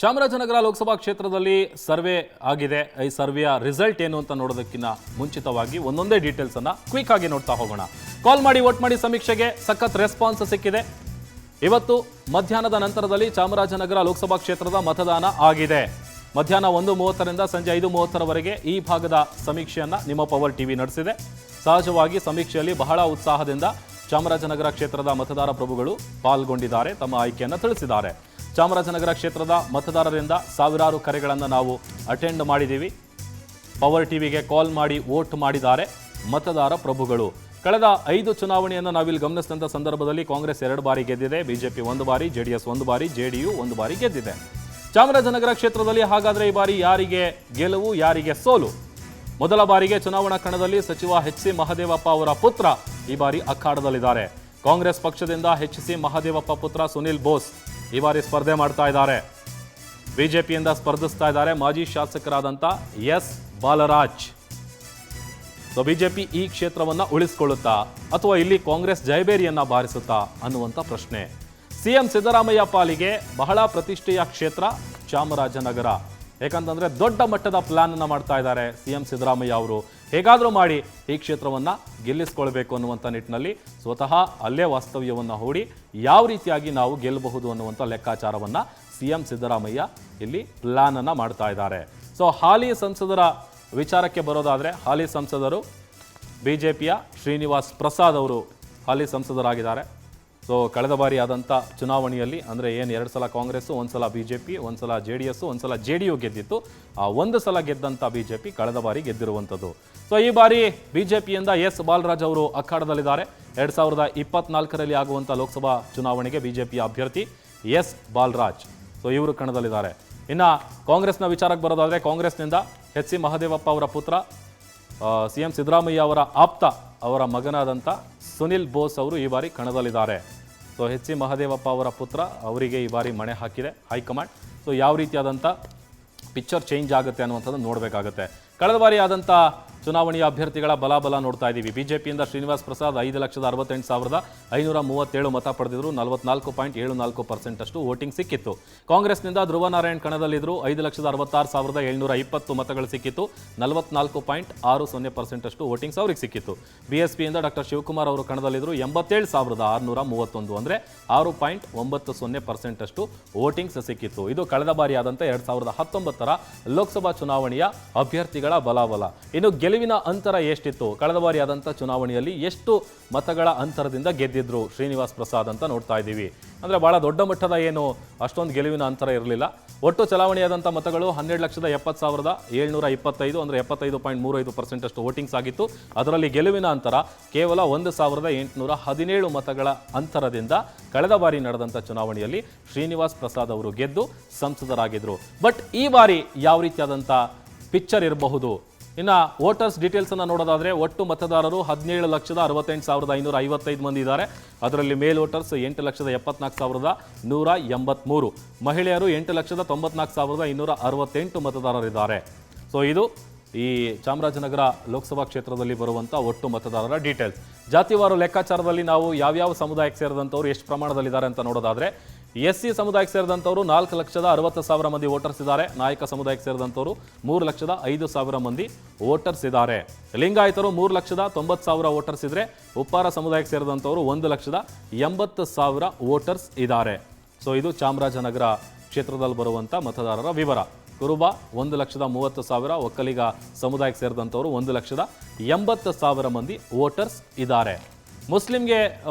ಚಾಮರಾಜನಗರ ಲೋಕಸಭಾ ಕ್ಷೇತ್ರದಲ್ಲಿ ಸರ್ವೆ ಆಗಿದೆ. ಈ ಸರ್ವೆಯ ರಿಸಲ್ಟ್ ಏನು ಅಂತ ನೋಡೋದಕ್ಕಿಂತ ಮುಂಚಿತವಾಗಿ ಒಂದೊಂದೇ ಡೀಟೇಲ್ಸ್ ಅನ್ನ ಕ್ವಿಕ್ ಆಗಿ ನೋಡ್ತಾ ಹೋಗೋಣ. ಕಾಲ್ ಮಾಡಿ ವೋಟ್ ಮಾಡಿ ಸಮೀಕ್ಷೆಗೆ ಸಖತ್ ರೆಸ್ಪಾನ್ಸ್ ಸಿಕ್ಕಿದೆ. ಇವತ್ತು ಮಧ್ಯಾಹ್ನದ ನಂತರದಲ್ಲಿ ಚಾಮರಾಜನಗರ ಲೋಕಸಭಾ ಕ್ಷೇತ್ರದ ಮತದಾನ ಆಗಿದೆ. ಮಧ್ಯಾಹ್ನ 1:30ರಿಂದ ಸಂಜೆ 5:30ರವರೆಗೆ ಈ ಭಾಗದ ಸಮೀಕ್ಷೆಯನ್ನ ನಿಮ್ಮ ಪವರ್ ಟಿವಿ ನಡೆಸಿದೆ. ಸಹಜವಾಗಿ ಸಮೀಕ್ಷೆಯಲ್ಲಿ ಬಹಳ ಉತ್ಸಾಹದಿಂದ ಚಾಮರಾಜನಗರ ಕ್ಷೇತ್ರದ ಮತದಾರ ಪ್ರಭುಗಳು ಪಾಲ್ಗೊಂಡಿದ್ದಾರೆ, ತಮ್ಮ ಆಯ್ಕೆಯನ್ನು ತಿಳಿಸಿದ್ದಾರೆ. ಚಾಮರಾಜನಗರ ಕ್ಷೇತ್ರದ ಮತದಾರರಿಂದ ಸಾವಿರಾರು ಕರೆಗಳನ್ನು ನಾವು ಅಟೆಂಡ್ ಮಾಡಿದ್ದೀವಿ. ಪವರ್ ಟಿವಿಗೆ ಕಾಲ್ ಮಾಡಿ ವೋಟ್ ಮಾಡಿದ್ದಾರೆ ಮತದಾರ ಪ್ರಭುಗಳು. ಕಳೆದ 5 ಚುನಾವಣೆಯನ್ನು ನಾವಿಲ್ಲಿ ಗಮನಿಸಿದಂಥ ಸಂದರ್ಭದಲ್ಲಿ ಕಾಂಗ್ರೆಸ್ 2 ಬಾರಿ ಗೆದ್ದಿದೆ, ಬಿಜೆಪಿ 1 ಬಾರಿ, ಜೆಡಿಎಸ್ 1 ಬಾರಿ, ಜೆಡಿಯು 1 ಬಾರಿ ಗೆದ್ದಿದೆ. ಚಾಮರಾಜನಗರ ಕ್ಷೇತ್ರದಲ್ಲಿ ಹಾಗಾದರೆ ಈ ಬಾರಿ ಯಾರಿಗೆ ಗೆಲುವು, ಯಾರಿಗೆ ಸೋಲು? ಮೊದಲ ಬಾರಿಗೆ ಚುನಾವಣಾ ಕಣದಲ್ಲಿ ಸಚಿವ ಎಚ್.ಸಿ. ಮಹದೇವಪ್ಪ ಅವರ ಪುತ್ರ ಈ ಬಾರಿ ಅಖಾಡದಲ್ಲಿದ್ದಾರೆ. ಕಾಂಗ್ರೆಸ್ ಪಕ್ಷದಿಂದ ಎಚ್.ಸಿ. ಮಹದೇವಪ್ಪ ಪುತ್ರ ಸುನಿಲ್ ಬೋಸ್ ಈ ಬಾರಿ ಸ್ಪರ್ಧೆ ಮಾಡ್ತಾ ಇದ್ದಾರೆ. ಬಿಜೆಪಿಯಿಂದ ಸ್ಪರ್ಧಿಸ್ತಾ ಇದ್ದಾರೆ ಮಾಜಿ ಶಾಸಕರಾದಂಥ ಎಸ್ ಬಾಲರಾಜ್. ಸೊ ಬಿಜೆಪಿ ಈ ಕ್ಷೇತ್ರವನ್ನ ಉಳಿಸಿಕೊಳ್ಳುತ್ತಾ ಅಥವಾ ಇಲ್ಲಿ ಕಾಂಗ್ರೆಸ್ ಜಯಬೇರಿಯನ್ನ ಬಾರಿಸುತ್ತಾ ಅನ್ನುವಂಥ ಪ್ರಶ್ನೆ. ಸಿಎಂ ಸಿದ್ದರಾಮಯ್ಯ ಪಾಲಿಗೆ ಬಹಳ ಪ್ರತಿಷ್ಠೆಯ ಕ್ಷೇತ್ರ ಚಾಮರಾಜನಗರ. ಯಾಕಂತಂದ್ರೆ ದೊಡ್ಡ ಮಟ್ಟದ ಪ್ಲಾನ್ ಅನ್ನ ಮಾಡ್ತಾ ಇದ್ದಾರೆ ಸಿಎಂ ಸಿದ್ದರಾಮಯ್ಯ ಅವರು. ಹೇಗಾದರೂ ಮಾಡಿ ಈ ಕ್ಷೇತ್ರವನ್ನ ಗೆಲ್ಲಿಸಿಕೊಳ್ಬೇಕು ಅನ್ನುವಂಥ ನಿಟ್ಟಿನಲ್ಲಿ ಸ್ವತಃ ಅಲ್ಲೇ ವಾಸ್ತವ್ಯವನ್ನ ಹೂಡಿ ಯಾವ ರೀತಿಯಾಗಿ ನಾವು ಗೆಲ್ಲಬಹುದು ಅನ್ನುವಂಥ ಲೆಕ್ಕಾಚಾರವನ್ನ ಸಿಎಂ ಸಿದ್ದರಾಮಯ್ಯ ಇಲ್ಲಿ ಪ್ಲಾನ್ ಅನ್ನ ಮಾಡ್ತಾ ಇದ್ದಾರೆ. ಸೊ ಹಾಲಿ ಸಂಸದರ ವಿಚಾರಕ್ಕೆ ಬರೋದಾದ್ರೆ, ಹಾಲಿ ಸಂಸದರು ಬಿಜೆಪಿಯ ಶ್ರೀನಿವಾಸ್ ಪ್ರಸಾದ್ ಅವರು ಹಾಲಿ ಸಂಸದರಾಗಿದ್ದಾರೆ. ಸೊ ಕಳೆದ ಬಾರಿ ಆದಂಥ ಚುನಾವಣೆಯಲ್ಲಿ ಅಂದರೆ ಏನು 2 ಸಲ ಕಾಂಗ್ರೆಸ್ಸು, 1 ಸಲ ಬಿಜೆಪಿ, 1 ಸಲ ಜೆಡಿಎಸ್, 1 ಸಲ ಜೆಡಿಯು ಗೆದ್ದಿತ್ತು. ಆ 1 ಸಲ ಗೆದ್ದಂಥ ಬಿಜೆಪಿ ಕಳೆದ ಬಾರಿ ಗೆದ್ದಿರುವಂಥದ್ದು. ಸೊ ಈ ಬಾರಿ ಬಿಜೆಪಿಯಿಂದ ಎಸ್ ಬಾಲರಾಜ್ ಅವರು ಅಖಾಡದಲ್ಲಿದ್ದಾರೆ. 2024ರಲ್ಲಿ ಆಗುವಂಥ ಲೋಕಸಭಾ ಚುನಾವಣೆಗೆ ಬಿಜೆಪಿಯ ಅಭ್ಯರ್ಥಿ ಎಸ್ ಬಾಲರಾಜ್. ಸೊ ಇವರು ಕಣದಲ್ಲಿದ್ದಾರೆ. ಇನ್ನು ಕಾಂಗ್ರೆಸ್ನ ವಿಚಾರಕ್ಕೆ ಬರೋದಾದರೆ, ಕಾಂಗ್ರೆಸ್ನಿಂದ ಎಚ್.ಸಿ. ಮಹದೇವಪ್ಪ ಅವರ ಪುತ್ರ ಸಿಎಂ ಸಿದ್ದರಾಮಯ್ಯ ಅವರ ಆಪ್ತ ಅವರ ಮಗನಾದಂಥ ಸುನಿಲ್ ಬೋಸ್ ಅವರು ಈ ಬಾರಿ ಕಣದಲ್ಲಿದ್ದಾರೆ. ಸೊ ಎಚ್.ಸಿ. ಮಹದೇವಪ್ಪ ಅವರ ಪುತ್ರ ಅವರಿಗೆ ಈ ಬಾರಿ ಮಣೆ ಹಾಕಿದೆ ಹೈಕಮಾಂಡ್. ಸೊ ಯಾವ ರೀತಿಯಾದಂಥ ಪಿಕ್ಚರ್ ಚೇಂಜ್ ಆಗುತ್ತೆ ಅನ್ನುವಂಥದ್ದು ನೋಡಬೇಕಾಗುತ್ತೆ. ಕಳೆದ ಬಾರಿ ಆದಂಥ ಚುನಾವಣೆಯ ಅಭ್ಯರ್ಥಿಗಳ ಬಲಾಬಲ ನೋಡ್ತಾ ಇದ್ದೀವಿ. ಬಿಜೆಪಿಯಿಂದ ಶ್ರೀನಿವಾಸ್ ಪ್ರಸಾದ್ 5,68,537 ಮತ ಪಡೆದಿದ್ರು. 44.74% ಅಷ್ಟು ವೋಟಿಂಗ್ ಸಿಕ್ಕಿತ್ತು. ಕಾಂಗ್ರೆಸ್ನಿಂದ ಧ್ರುವ ನಾರಾಯಣ್ ಕಣದಲ್ಲಿದ್ದರು. 5,66,720 ಮತಗಳು ಸಿಕ್ಕಿತ್ತು. 44.60% ಅಷ್ಟು ವೋಟಿಂಗ್ಸ್ ಅವ್ರಿಗೆ ಸಿಕ್ಕಿತ್ತು. ಬಿಎಸ್ಪಿಯಿಂದ ಡಾಕ್ಟರ್ ಶಿವಕುಮಾರ್ ಅವರು ಕಣದಲ್ಲಿದ್ದರು. 87,611 ಅಂದರೆ 6.90% ಅಷ್ಟು ವೋಟಿಂಗ್ಸ್ ಸಿಕ್ಕಿತ್ತು. ಇದು ಕಳೆದ ಬಾರಿ ಆದಂಥ 2019ರ ಲೋಕಸಭಾ ಚುನಾವಣೆಯ ಅಭ್ಯರ್ಥಿಗಳ ಬಲಾಬಲ. ಇನ್ನು ಗೆಲುವಿನ ಅಂತರ ಎಷ್ಟಿತ್ತು? ಕಳೆದ ಬಾರಿ ಆದಂಥ ಚುನಾವಣೆಯಲ್ಲಿ ಎಷ್ಟು ಮತಗಳ ಅಂತರದಿಂದ ಗೆದ್ದಿದ್ರು ಶ್ರೀನಿವಾಸ್ ಪ್ರಸಾದ್ ಅಂತ ನೋಡ್ತಾ ಇದ್ದೀವಿ. ಅಂದರೆ ಬಹಳ ದೊಡ್ಡ ಮಟ್ಟದ ಏನು ಅಷ್ಟೊಂದು ಗೆಲುವಿನ ಅಂತರ ಇರಲಿಲ್ಲ. ಒಟ್ಟು ಚಲಾವಣೆಯಾದಂಥ ಮತಗಳು 12,70,725 ಅಂದರೆ 75.35% ಅಷ್ಟು ವೋಟಿಂಗ್ಸ್ ಆಗಿತ್ತು. ಅದರಲ್ಲಿ ಗೆಲುವಿನ ಅಂತರ ಕೇವಲ 1,817 ಮತಗಳ ಅಂತರದಿಂದ ಕಳೆದ ಬಾರಿ ನಡೆದಂಥ ಚುನಾವಣೆಯಲ್ಲಿ ಶ್ರೀನಿವಾಸ್ ಪ್ರಸಾದ್ ಅವರು ಗೆದ್ದು ಸಂಸದರಾಗಿದ್ದರು. ಬಟ್ ಈ ಬಾರಿ ಯಾವ ರೀತಿಯಾದಂಥ ಪಿಕ್ಚರ್ ಇರಬಹುದು? ಇನ್ನು ವೋಟರ್ಸ್ ಡೀಟೇಲ್ಸ್ ಅನ್ನು ನೋಡೋದಾದ್ರೆ, ಒಟ್ಟು ಮತದಾರರು 17,68,555 ಮಂದಿ ಇದ್ದಾರೆ. ಅದರಲ್ಲಿ ಮೇಲ್ ವೋಟರ್ಸ್ 8,74,183, ಮಹಿಳೆಯರು 8,94,268 ಮತದಾರರಿದ್ದಾರೆ. ಸೊ ಇದು ಈ ಚಾಮರಾಜನಗರ ಲೋಕಸಭಾ ಕ್ಷೇತ್ರದಲ್ಲಿ ಬರುವಂಥ ಒಟ್ಟು ಮತದಾರರ ಡೀಟೇಲ್ಸ್. ಜಾತಿವಾರು ಲೆಕ್ಕಾಚಾರದಲ್ಲಿ ನಾವು ಯಾವ್ಯಾವ ಸಮುದಾಯಕ್ಕೆ ಸೇರಿದಂಥವ್ರು ಎಷ್ಟು ಪ್ರಮಾಣದಲ್ಲಿದ್ದಾರೆ ಅಂತ ನೋಡೋದಾದ್ರೆ, ಎಸ್.ಸಿ. ಸಮುದಾಯಕ್ಕೆ ಸೇರಿದಂಥವರು 4,60,000 ಮಂದಿ ವೋಟರ್ಸ್ ಇದ್ದಾರೆ. ನಾಯಕ ಸಮುದಾಯಕ್ಕೆ ಸೇರಿದಂಥವರು 3,05,000 ಮಂದಿ ವೋಟರ್ಸ್ ಇದ್ದಾರೆ. ಲಿಂಗಾಯತರು 3,90,000 ವೋಟರ್ಸ್ ಇದ್ರೆ, ಉಪ್ಪಾರ ಸಮುದಾಯಕ್ಕೆ ಸೇರಿದಂಥವರು 1,80,000 ವೋಟರ್ಸ್ ಇದ್ದಾರೆ. ಸೊ ಇದು ಚಾಮರಾಜನಗರ ಕ್ಷೇತ್ರದಲ್ಲಿ ಬರುವಂಥ ಮತದಾರರ ವಿವರ. ಕುರುಬ 1,30,000, ಒಕ್ಕಲಿಗ ಸಮುದಾಯಕ್ಕೆ ಸೇರಿದಂಥವರು 1,80,000 ಮಂದಿ ವೋಟರ್ಸ್ ಇದ್ದಾರೆ. ಮುಸ್ಲಿಂಗೆ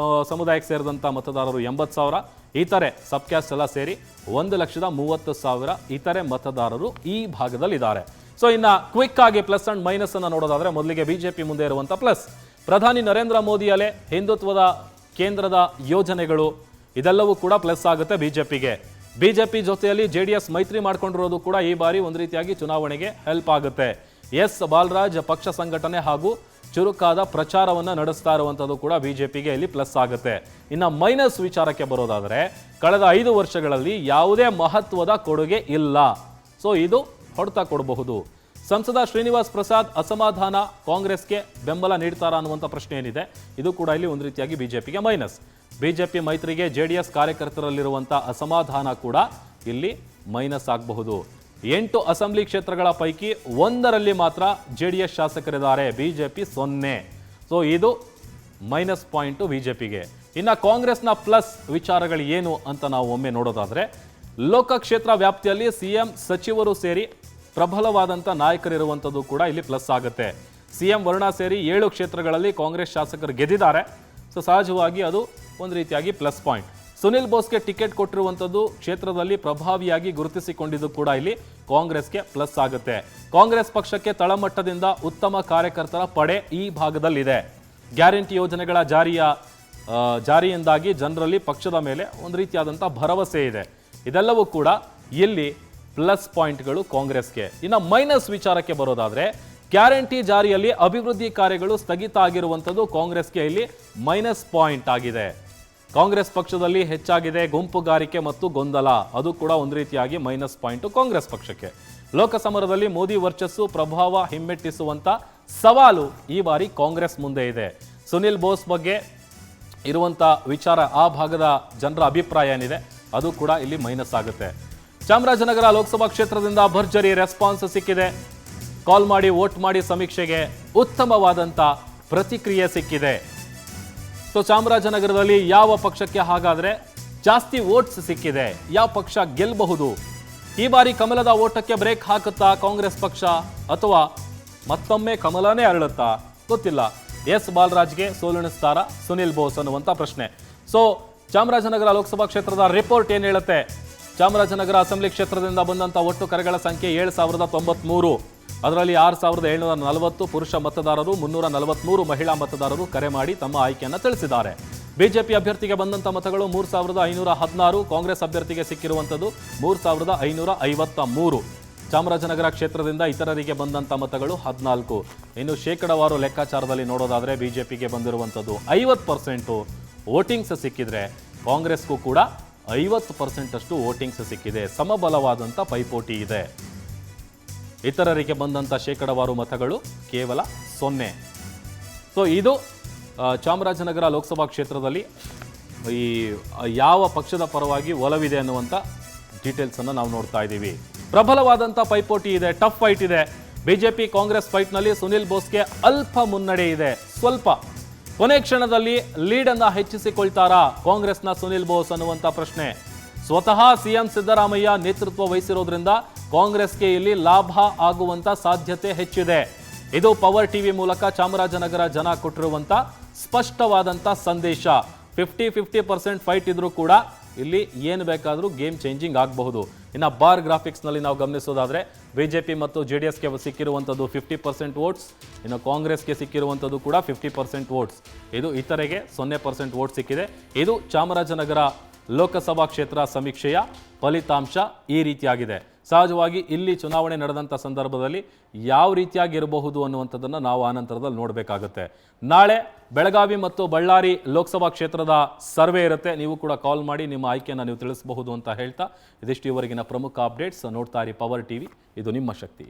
ಸಮುದಾಯಕ್ಕೆ ಸೇರಿದಂಥ ಮತದಾರರು 80,000. ಇತರೆ ಸಬ್ ಕ್ಯಾಸ್ಟ್ ಎಲ್ಲ ಸೇರಿ 1,30,000 ಇತರೆ ಮತದಾರರು ಈ ಭಾಗದಲ್ಲಿದ್ದಾರೆ. ಸೊ ಇನ್ನು ಕ್ವಿಕ್ ಆಗಿ ಪ್ಲಸ್ ಅಂಡ್ ಮೈನಸ್ ಅನ್ನು ನೋಡೋದಾದ್ರೆ, ಮೊದಲಿಗೆ ಬಿಜೆಪಿ ಮುಂದೆ ಇರುವಂಥ ಪ್ಲಸ್. ಪ್ರಧಾನಿ ನರೇಂದ್ರ ಮೋದಿ ಅಲೆ ಹಿಂದುತ್ವದ ಕೇಂದ್ರದ ಯೋಜನೆಗಳು ಇದೆಲ್ಲವೂ ಕೂಡ ಪ್ಲಸ್ ಆಗುತ್ತೆ ಬಿಜೆಪಿಗೆ. ಬಿಜೆಪಿ ಜೊತೆಯಲ್ಲಿ ಜೆಡಿಎಸ್ ಮೈತ್ರಿ ಮಾಡ್ಕೊಂಡಿರೋದು ಕೂಡ ಈ ಬಾರಿ ಒಂದು ರೀತಿಯಾಗಿ ಚುನಾವಣೆಗೆ ಹೆಲ್ಪ್ ಆಗುತ್ತೆ. ಎಸ್ ಬಾಲರಾಜ್ ಪಕ್ಷ ಸಂಘಟನೆ ಹಾಗೂ ಚುರುಕಾದ ಪ್ರಚಾರವನ್ನು ನಡೆಸ್ತಾ ಇರುವಂಥದ್ದು ಕೂಡ ಬಿಜೆಪಿಗೆ ಇಲ್ಲಿ ಪ್ಲಸ್ ಆಗುತ್ತೆ. ಇನ್ನು ಮೈನಸ್ ವಿಚಾರಕ್ಕೆ ಬರೋದಾದರೆ, ಕಳೆದ 5 ವರ್ಷಗಳಲ್ಲಿ ಯಾವುದೇ ಮಹತ್ವದ ಕೊಡುಗೆ ಇಲ್ಲ. ಸೊ ಇದು ಹೊಡೆತ ಕೊಡಬಹುದು. ಸಂಸದ ಶ್ರೀನಿವಾಸ್ ಪ್ರಸಾದ್ ಅಸಮಾಧಾನ, ಕಾಂಗ್ರೆಸ್ಗೆ ಬೆಂಬಲ ನೀಡ್ತಾರಾ ಅನ್ನುವಂಥ ಪ್ರಶ್ನೆ ಏನಿದೆ, ಇದು ಕೂಡ ಇಲ್ಲಿ ಒಂದು ರೀತಿಯಾಗಿ ಬಿಜೆಪಿಗೆ ಮೈನಸ್. ಬಿಜೆಪಿ ಮೈತ್ರಿಗೆ ಜೆಡಿಎಸ್ ಕಾರ್ಯಕರ್ತರಲ್ಲಿರುವಂಥ ಅಸಮಾಧಾನ ಕೂಡ ಇಲ್ಲಿ ಮೈನಸ್ ಆಗಬಹುದು. 8 ಅಸೆಂಬ್ಲಿ ಕ್ಷೇತ್ರಗಳ ಪೈಕಿ 1ರಲ್ಲಿ ಮಾತ್ರ JDS ಶಾಸಕರಿದ್ದಾರೆ, ಬಿಜೆಪಿ 0. ಸೊ ಇದು ಮೈನಸ್ ಪಾಯಿಂಟು ಬಿಜೆಪಿಗೆ. ಇನ್ನು ಕಾಂಗ್ರೆಸ್ನ ಪ್ಲಸ್ ವಿಚಾರಗಳು ಏನು ಅಂತ ನಾವು ಒಮ್ಮೆ ನೋಡೋದಾದ್ರೆ, ಲೋಕಕ್ಷೇತ್ರ ವ್ಯಾಪ್ತಿಯಲ್ಲಿ ಸಿಎಂ ಸಚಿವರು ಸೇರಿ ಪ್ರಬಲವಾದಂಥ ನಾಯಕರಿರುವಂಥದ್ದು ಕೂಡ ಇಲ್ಲಿ ಪ್ಲಸ್ ಆಗುತ್ತೆ. ಸಿಎಂ ವರುಣ ಸೇರಿ 7 ಕ್ಷೇತ್ರಗಳಲ್ಲಿ ಕಾಂಗ್ರೆಸ್ ಶಾಸಕರು ಗೆದ್ದಿದ್ದಾರೆ. ಸೊ ಸಹಜವಾಗಿ ಅದು ಒಂದು ರೀತಿಯಾಗಿ ಪ್ಲಸ್ ಪಾಯಿಂಟ್. ಸುನಿಲ್ ಬೋಸ್ಗೆ ಟಿಕೆಟ್ ಕೊಟ್ಟಿರುವಂಥದ್ದು ಕ್ಷೇತ್ರದಲ್ಲಿ ಪ್ರಭಾವಿಯಾಗಿ ಗುರುತಿಸಿಕೊಂಡಿದ್ದು ಕೂಡ ಇಲ್ಲಿ ಕಾಂಗ್ರೆಸ್ಗೆ ಪ್ಲಸ್ ಆಗುತ್ತೆ. ಕಾಂಗ್ರೆಸ್ ಪಕ್ಷಕ್ಕೆ ತಳಮಟ್ಟದಿಂದ ಉತ್ತಮ ಕಾರ್ಯಕರ್ತರ ಪಡೆ ಈ ಭಾಗದಲ್ಲಿದೆ. ಗ್ಯಾರಂಟಿ ಯೋಜನೆಗಳ ಜಾರಿಯಿಂದಾಗಿ ಜನರಲ್ಲಿ ಪಕ್ಷದ ಮೇಲೆ ಒಂದು ರೀತಿಯಾದಂಥ ಭರವಸೆ ಇದೆ. ಇದೆಲ್ಲವೂ ಕೂಡ ಇಲ್ಲಿ ಪ್ಲಸ್ ಪಾಯಿಂಟ್ಗಳು ಕಾಂಗ್ರೆಸ್ಗೆ. ಇನ್ನು ಮೈನಸ್ ವಿಚಾರಕ್ಕೆ ಬರೋದಾದ್ರೆ, ಗ್ಯಾರಂಟಿ ಜಾರಿಯಲ್ಲಿ ಅಭಿವೃದ್ಧಿ ಕಾರ್ಯಗಳು ಸ್ಥಗಿತ ಆಗಿರುವಂಥದ್ದು ಕಾಂಗ್ರೆಸ್ಗೆ ಇಲ್ಲಿ ಮೈನಸ್ ಪಾಯಿಂಟ್ ಆಗಿದೆ. ಕಾಂಗ್ರೆಸ್ ಪಕ್ಷದಲ್ಲಿ ಹೆಚ್ಚಾಗಿದೆ ಗುಂಪುಗಾರಿಕೆ ಮತ್ತು ಗೊಂದಲ, ಅದು ಕೂಡ ಒಂದು ರೀತಿಯಾಗಿ ಮೈನಸ್ ಪಾಯಿಂಟ್ ಕಾಂಗ್ರೆಸ್ ಪಕ್ಷಕ್ಕೆ. ಲೋಕಸಮರದಲ್ಲಿ ಮೋದಿ ವರ್ಚಸ್ಸು ಪ್ರಭಾವ ಹಿಮ್ಮೆಟ್ಟಿಸುವಂತ ಸವಾಲು ಈ ಬಾರಿ ಕಾಂಗ್ರೆಸ್ ಮುಂದೆ ಇದೆ. ಸುನಿಲ್ ಬೋಸ್ ಬಗ್ಗೆ ಇರುವಂತ ವಿಚಾರ, ಆ ಭಾಗದ ಜನರ ಅಭಿಪ್ರಾಯ ಏನಿದೆ ಅದು ಕೂಡ ಇಲ್ಲಿ ಮೈನಸ್ ಆಗುತ್ತೆ. ಚಾಮರಾಜನಗರ ಲೋಕಸಭಾ ಕ್ಷೇತ್ರದಿಂದ ಭರ್ಜರಿ ರೆಸ್ಪಾನ್ಸ್ ಸಿಕ್ಕಿದೆ. ಕಾಲ್ ಮಾಡಿ ವೋಟ್ ಮಾಡಿ ಸಮೀಕ್ಷೆಗೆ ಉತ್ತಮವಾದಂಥ ಪ್ರತಿಕ್ರಿಯೆ ಸಿಕ್ಕಿದೆ. ಸೊ ಚಾಮರಾಜನಗರದಲ್ಲಿ ಯಾವ ಪಕ್ಷಕ್ಕೆ ಹಾಗಾದ್ರೆ ಜಾಸ್ತಿ ವೋಟ್ಸ್ ಸಿಕ್ಕಿದೆ, ಯಾವ ಪಕ್ಷ ಗೆಲ್ಲಬಹುದು, ಈ ಬಾರಿ ಕಮಲದ ಓಟಕ್ಕೆ ಬ್ರೇಕ್ ಹಾಕುತ್ತಾ ಕಾಂಗ್ರೆಸ್ ಪಕ್ಷ ಅಥವಾ ಮತ್ತೊಮ್ಮೆ ಕಮಲನೇ ಅರಳುತ್ತಾ ಗೊತ್ತಿಲ್ಲ. ಎಸ್ ಬಾಲರಾಜ್ಗೆ ಸೋಲುಣಿಸ್ತಾರ ಸುನಿಲ್ ಬೋಸ್ ಅನ್ನುವಂಥ ಪ್ರಶ್ನೆ. ಸೊ ಚಾಮರಾಜನಗರ ಲೋಕಸಭಾ ಕ್ಷೇತ್ರದ ರಿಪೋರ್ಟ್ ಏನು ಹೇಳುತ್ತೆ? ಚಾಮರಾಜನಗರ ಅಸೆಂಬ್ಲಿ ಕ್ಷೇತ್ರದಿಂದ ಬಂದಂಥ ಒಟ್ಟು ಕರೆಗಳ ಸಂಖ್ಯೆ 7093. ಅದರಲ್ಲಿ 6740 ಪುರುಷ ಮತದಾರರು, 343 ಮಹಿಳಾ ಮತದಾರರು ಕರೆ ಮಾಡಿ ತಮ್ಮ ಆಯ್ಕೆಯನ್ನು ತಿಳಿಸಿದ್ದಾರೆ. ಬಿಜೆಪಿ ಅಭ್ಯರ್ಥಿಗೆ ಬಂದಂಥ ಮತಗಳು 3516, ಕಾಂಗ್ರೆಸ್ ಅಭ್ಯರ್ಥಿಗೆ ಸಿಕ್ಕಿರುವಂಥದ್ದು 3553. ಚಾಮರಾಜನಗರ ಕ್ಷೇತ್ರದಿಂದ ಇತರರಿಗೆ ಬಂದಂಥ ಮತಗಳು 14. ಇನ್ನು ಶೇಕಡವಾರು ಲೆಕ್ಕಾಚಾರದಲ್ಲಿ ನೋಡೋದಾದರೆ ಬಿಜೆಪಿಗೆ ಬಂದಿರುವಂಥದ್ದು 50% ವೋಟಿಂಗ್ಸ್ ಸಿಕ್ಕಿದ್ರೆ ಕಾಂಗ್ರೆಸ್ಗೂ ಕೂಡ 50% ಅಷ್ಟು ವೋಟಿಂಗ್ಸ್ ಸಿಕ್ಕಿದೆ. ಸಮಬಲವಾದಂಥ ಪೈಪೋಟಿ ಇದೆ. ಇತರರಿಗೆ ಬಂದಂಥ ಶೇಕಡವಾರು ಮತಗಳು ಕೇವಲ 0. ಸೊ ಇದು ಚಾಮರಾಜನಗರ ಲೋಕಸಭಾ ಕ್ಷೇತ್ರದಲ್ಲಿ ಈ ಯಾವ ಪಕ್ಷದ ಪರವಾಗಿ ಒಲವಿದೆ ಅನ್ನುವಂಥ ಡೀಟೇಲ್ಸನ್ನು ನಾವು ನೋಡ್ತಾ ಇದ್ದೀವಿ. ಪ್ರಬಲವಾದಂಥ ಪೈಪೋಟಿ ಇದೆ, ಟಫ್ ಫೈಟ್ ಇದೆ. ಬಿಜೆಪಿ ಕಾಂಗ್ರೆಸ್ ಫೈಟ್ನಲ್ಲಿ ಸುನಿಲ್ ಬೋಸ್ಗೆ ಅಲ್ಪ ಮುನ್ನಡೆ ಇದೆ, ಸ್ವಲ್ಪ. ಕೊನೆ ಕ್ಷಣದಲ್ಲಿ ಲೀಡನ್ನು ಹೆಚ್ಚಿಸಿಕೊಳ್ತಾರಾ ಕಾಂಗ್ರೆಸ್ನ ಸುನಿಲ್ ಬೋಸ್ ಅನ್ನುವಂಥ ಪ್ರಶ್ನೆ. ಸ್ವತಃ ಸಿಎಂ ಸಿದ್ದರಾಮಯ್ಯ ನೇತೃತ್ವ ವಹಿಸಿರೋದ್ರಿಂದ ಕಾಂಗ್ರೆಸ್ಗೆ ಇಲ್ಲಿ ಲಾಭ ಆಗುವಂತ ಸಾಧ್ಯತೆ ಹೆಚ್ಚಿದೆ. ಇದು ಪವರ್ ಟಿವಿ ಮೂಲಕ ಚಾಮರಾಜನಗರ ಜನ ಕೊಟ್ಟಿರುವಂತ ಸ್ಪಷ್ಟವಾದಂತ ಸಂದೇಶ. 50-50% ಫೈಟ್ ಇದ್ರೂ ಕೂಡ ಇಲ್ಲಿ ಏನು ಬೇಕಾದರೂ ಗೇಮ್ ಚೇಂಜಿಂಗ್ ಆಗಬಹುದು. ಇನ್ನು ಬಾರ್ ಗ್ರಾಫಿಕ್ಸ್ನಲ್ಲಿ ನಾವು ಗಮನಿಸೋದಾದ್ರೆ ಬಿಜೆಪಿ ಮತ್ತು JDSಗೆ ಸಿಕ್ಕಿರುವಂಥದ್ದು 50% ವೋಟ್ಸ್, ಇನ್ನು ಕಾಂಗ್ರೆಸ್ಗೆ ಸಿಕ್ಕಿರುವಂಥದ್ದು ಕೂಡ 50% ವೋಟ್ಸ್. ಇದು ಇತರೆಗೆ 0% ವೋಟ್ ಸಿಕ್ಕಿದೆ. ಇದು ಚಾಮರಾಜನಗರ ಲೋಕಸಭಾ ಕ್ಷೇತ್ರ ಸಮೀಕ್ಷೆಯ ಫಲಿತಾಂಶ ಈ ರೀತಿಯಾಗಿದೆ. ಸಹಜವಾಗಿ ಇಲ್ಲಿ ಚುನಾವಣೆ ನಡೆದಂಥ ಸಂದರ್ಭದಲ್ಲಿ ಯಾವ ರೀತಿಯಾಗಿರಬಹುದು ಅನ್ನುವಂಥದ್ದನ್ನು ನಾವು ಆನಂತರದಲ್ಲಿ ನೋಡಬೇಕಾಗುತ್ತೆ. ನಾಳೆ ಬೆಳಗಾವಿ ಮತ್ತು ಬಳ್ಳಾರಿ ಲೋಕಸಭಾ ಕ್ಷೇತ್ರದ ಸರ್ವೆ ಇರುತ್ತೆ. ನೀವು ಕೂಡ ಕಾಲ್ ಮಾಡಿ ನಿಮ್ಮ ಆಯ್ಕೆಯನ್ನು ನೀವು ತಿಳಿಸಬಹುದು ಅಂತ ಹೇಳ್ತಾ ಇದಿಷ್ಟು ಇವರೆಗಿನ ಪ್ರಮುಖ ಅಪ್ಡೇಟ್ಸ್. ನೋಡ್ತಾ ಇರಿ ಪವರ್ ಟಿವಿ, ಇದು ನಿಮ್ಮ ಶಕ್ತಿ.